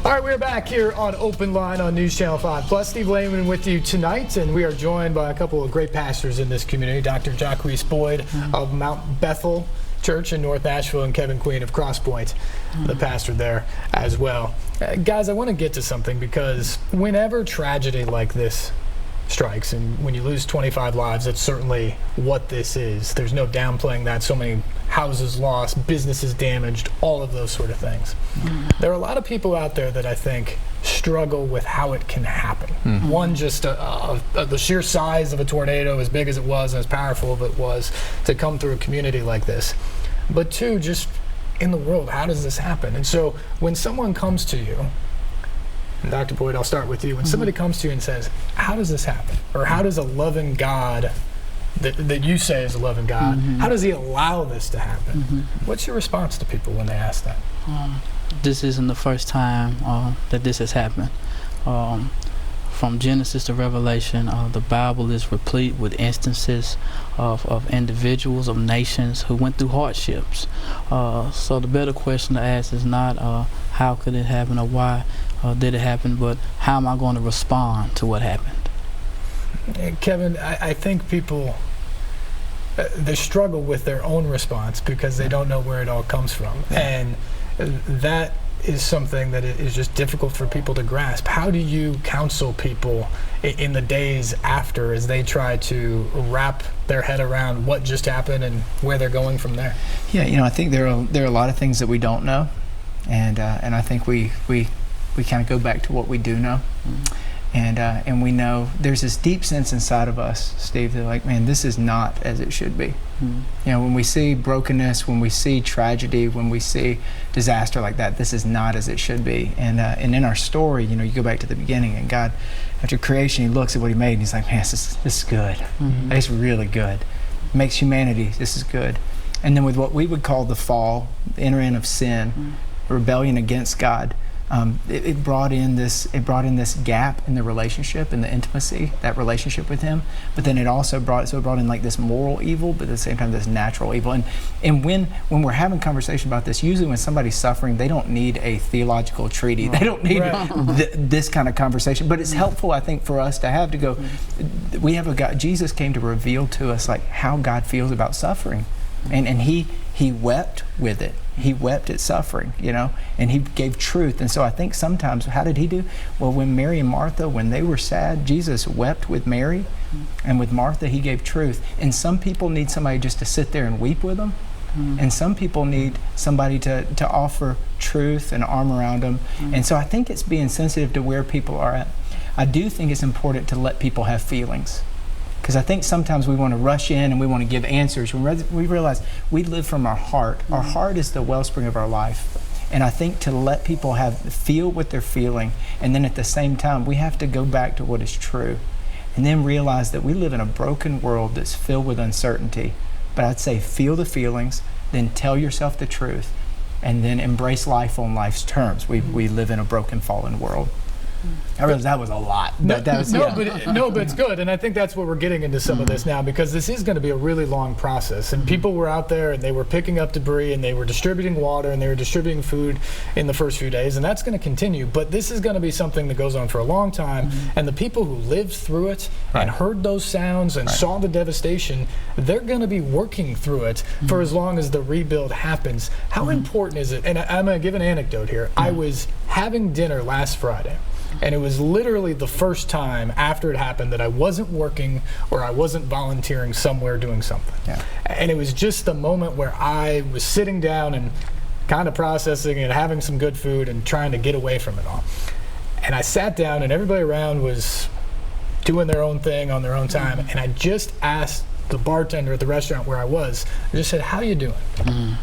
All right, we're back here on Open Line on News Channel 5 Plus. Steve Layman with you tonight, and we are joined by a couple of great pastors in this community, Dr. Jacques Boyd of Mount Bethel Church in North Nashville, and Kevin Queen of Crosspoint, the pastor there as well. Guys, I want to get to something, because whenever tragedy like this strikes, and when you lose 25 lives, that's certainly what this is. There's no downplaying that. So many houses lost, businesses damaged, all of those sort of things. There are a lot of people out there that I think struggle with how it can happen. One, just the sheer size of a tornado, as big as it was and as powerful as it was, to come through a community like this. But two, just in the world, how does this happen? And so when someone comes to you, and Dr. Boyd, I'll start with you. When somebody comes to you and says, how does this happen? Or how does a loving God that you say is a loving God, how does he allow this to happen? What's your response to people when they ask that? This isn't the first time that this has happened. From Genesis to Revelation, the Bible is replete with instances of individuals, of nations who went through hardships. So the better question to ask is not how could it happen or why did it happen, but how am I going to respond to what happened? Kevin, I think people, they struggle with their own response because they don't know where it all comes from. And that is something that is just difficult for people to grasp. How do you counsel people in the days after as they try to wrap their head around what just happened and where they're going from there? Yeah, I think there are a lot of things that we don't know, and I think we kind of go back to what we do know. And we know there's this deep sense inside of us, Steve, that like, man, this is not as it should be. When we see brokenness, when we see tragedy, when we see disaster like that, this is not as it should be. And in our story, you go back to the beginning, and God, after creation, he looks at what he made, and he's like, man, this is good. It's really good. It makes humanity, this is good. And then with what we would call the fall, the enter in of sin, rebellion against God, it brought in this gap in the relationship and the intimacy, that relationship with him. But then it also brought in like this moral evil, but at the same time this natural evil. And when we're having conversation about this, usually when somebody's suffering, they don't need a theological treaty. They don't need this kind of conversation. But it's helpful, I think, for us to have to go. We have a God. Jesus came to reveal to us like how God feels about suffering, and he wept with it. He wept at suffering, and he gave truth. And so I think sometimes, how did he do? Well, when Mary and Martha, when they were sad, Jesus wept with Mary, and with Martha, he gave truth. And some people need somebody just to sit there and weep with them, and some people need somebody to offer truth and arm around them. And so I think it's being sensitive to where people are at. I do think it's important to let people have feelings. Because I think sometimes we want to rush in and we want to give answers. We realize we live from our heart. Our heart is the wellspring of our life. And I think to let people feel what they're feeling, and then at the same time, we have to go back to what is true. And then realize that we live in a broken world that's filled with uncertainty. But I'd say feel the feelings, then tell yourself the truth, and then embrace life on life's terms. We live in a broken, fallen world. I realize that was a lot. But but it's good, and I think that's what we're getting into some of this now, because this is going to be a really long process, and people were out there and they were picking up debris and they were distributing water and they were distributing food in the first few days, and that's going to continue. But this is going to be something that goes on for a long time, and the people who lived through it and heard those sounds and saw the devastation, they're going to be working through it for as long as the rebuild happens. How important is it? And I'm going to give an anecdote here. I was having dinner last Friday, and it was literally the first time after it happened that I wasn't working or I wasn't volunteering somewhere doing something. And it was just the moment where I was sitting down and kind of processing and having some good food and trying to get away from it all. And I sat down, and everybody around was doing their own thing on their own time. And I just asked the bartender at the restaurant where I was, I just said, "How you doing?"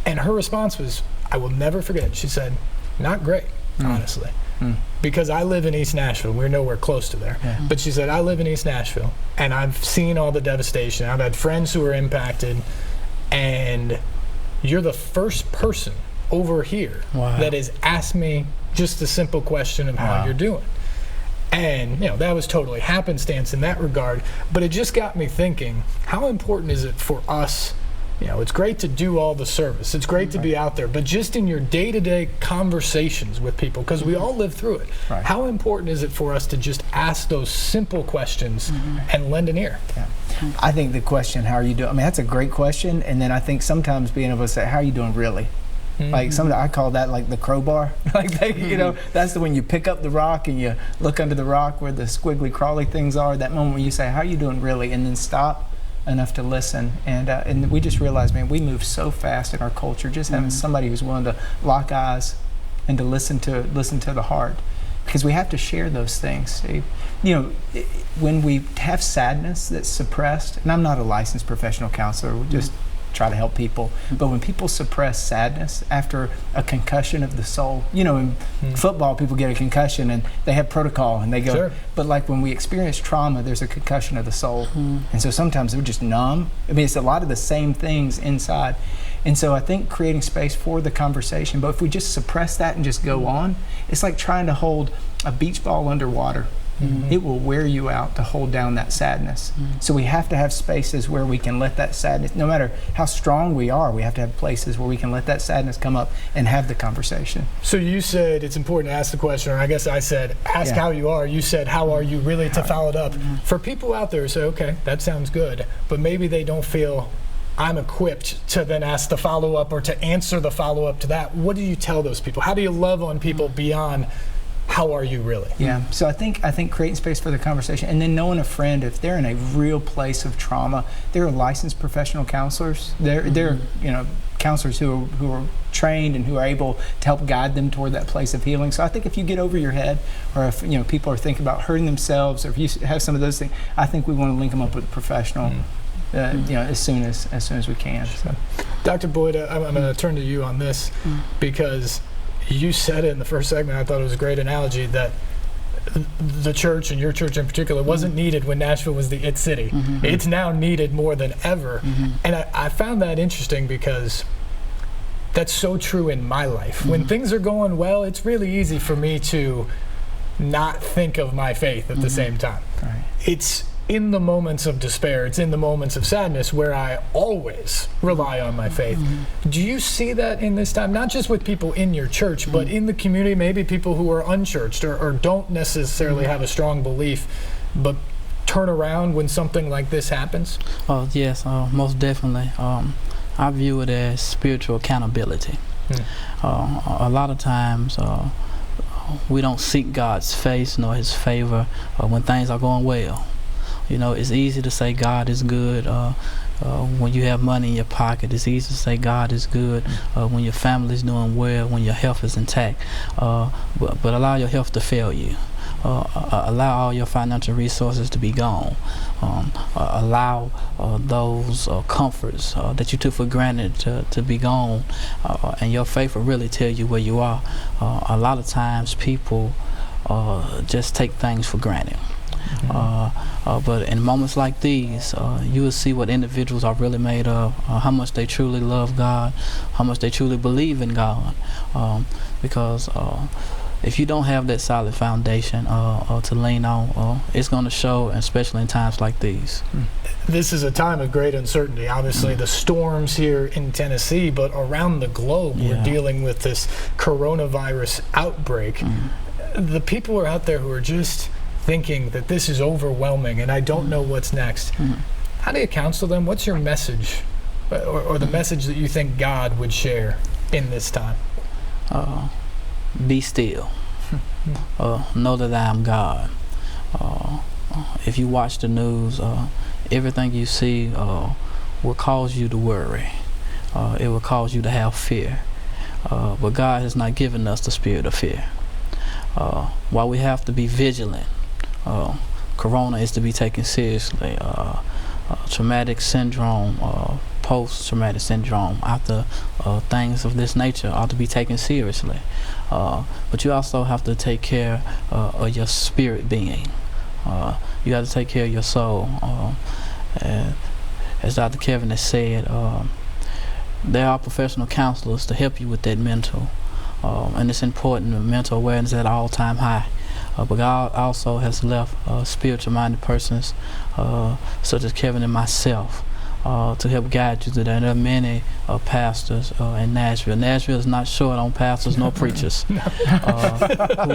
And her response was, I will never forget it. She said, "Not great, honestly." Because I live in East Nashville. We're nowhere close to there. But she said, I live in East Nashville, and I've seen all the devastation. I've had friends who are impacted, and you're the first person over here that has asked me just a simple question of how you're doing. And that was totally happenstance in that regard, but it just got me thinking, how important is it for us it's great to do all the service. It's great to be out there, but just in your day-to-day conversations with people, because we all live through it. Right. How important is it for us to just ask those simple questions and lend an ear? Yeah. I think the question, how are you doing? I mean, that's a great question. And then I think sometimes being able to say, how are you doing really? Like I call that like the crowbar. Like that's the when you pick up the rock and you look under the rock where the squiggly crawly things are. That moment where you say, "How are you doing, really?" and then stop enough to listen. And we just realized, man, we move so fast in our culture. Just having somebody who's willing to lock eyes and to listen to the heart, because we have to share those things, Steve. When we have sadness that's suppressed, and I'm not a licensed professional counselor. We just try to help people. But when people suppress sadness after a concussion of the soul, in football, people get a concussion and they have protocol and they go, Sure. But like when we experience trauma, there's a concussion of the soul. And so sometimes they're just numb. I mean, it's a lot of the same things inside. And so I think creating space for the conversation, but if we just suppress that and just go on, it's like trying to hold a beach ball underwater. It will wear you out to hold down that sadness. So we have to have spaces where we can let that sadness, no matter how strong we are, we have to have places where we can let that sadness come up and have the conversation. So you said it's important to ask the question, or I guess I said, ask how you are. You said, how are you really, to follow it up. For people out there who say, okay, that sounds good, but maybe they don't feel I'm equipped to then ask the follow-up or to answer the follow-up to that. What do you tell those people? How do you love on people beyond how are you really? Yeah, so I think creating space for the conversation, and then knowing a friend, if they're in a real place of trauma, there are licensed professional counselors. There are counselors who are trained and who are able to help guide them toward that place of healing. So I think if you get over your head, or if people are thinking about hurting themselves, or if you have some of those things, I think we want to link them up with a professional. As soon as we can. So. Dr. Boyd, I'm going to turn to you on this because you said it in the first segment. I thought it was a great analogy that the church, and your church in particular, wasn't needed when Nashville was the it city. It's now needed more than ever. And I found that interesting because that's so true in my life. When things are going well, it's really easy for me to not think of my faith at the same time. Right. It's in the moments of despair, it's in the moments of sadness where I always rely on my faith. Do you see that in this time, not just with people in your church, but in the community, maybe people who are unchurched or don't necessarily have a strong belief, but turn around when something like this happens? Oh, yes, most definitely. I view it as spiritual accountability. A lot of times, we don't seek God's face nor His favor when things are going well. It's easy to say God is good when you have money in your pocket. It's easy to say God is good when your family's doing well, when your health is intact. But allow your health to fail you. Allow all your financial resources to be gone. Allow those comforts that you took for granted to be gone, and your faith will really tell you where you are. A lot of times people just take things for granted. But in moments like these, you will see what individuals are really made of, how much they truly love God, how much they truly believe in God. Because if you don't have that solid foundation to lean on, it's going to show, especially in times like these. This is a time of great uncertainty. Obviously, the storms here in Tennessee, but around the globe, we're dealing with this coronavirus outbreak. The people are out there who are just thinking that this is overwhelming and I don't know what's next. How do you counsel them? What's your message, or the message that you think God would share in this time? Be still. Know that I am God. If you watch the news, everything you see will cause you to worry. It will cause you to have fear. But God has not given us the spirit of fear. While we have to be vigilant, corona is to be taken seriously. Traumatic syndrome, post-traumatic syndrome, after things of this nature ought to be taken seriously. But you also have to take care of your spirit being. You got to take care of your soul. As Dr. Kevin has said, there are professional counselors to help you with that mental. And it's important, mental awareness at an all-time high. But God also has left spiritual-minded persons, such as Kevin and myself, to help guide you through that. There are many pastors in Nashville. Nashville is not short on pastors nor preachers who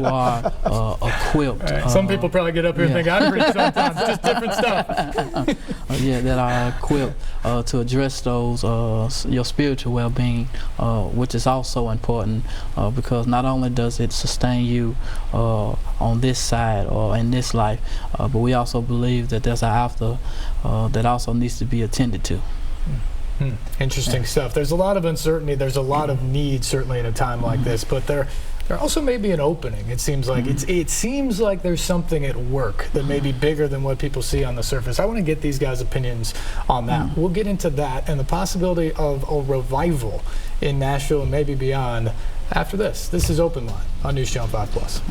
are equipped. Right. Some people probably get up here and think I preach sometimes, just different stuff. That are equipped to address those your spiritual well-being, which is also important because not only does it sustain you on this side or in this life, but we also believe that there's an after that also needs to be attended to. Interesting stuff. There's a lot of uncertainty. There's a lot of need, certainly in a time like this. But there also may be an opening. It seems like it seems like there's something at work that may be bigger than what people see on the surface. I want to get these guys' opinions on that. We'll get into that and the possibility of a revival in Nashville and maybe beyond after this. This is Open Line on News Channel 5+.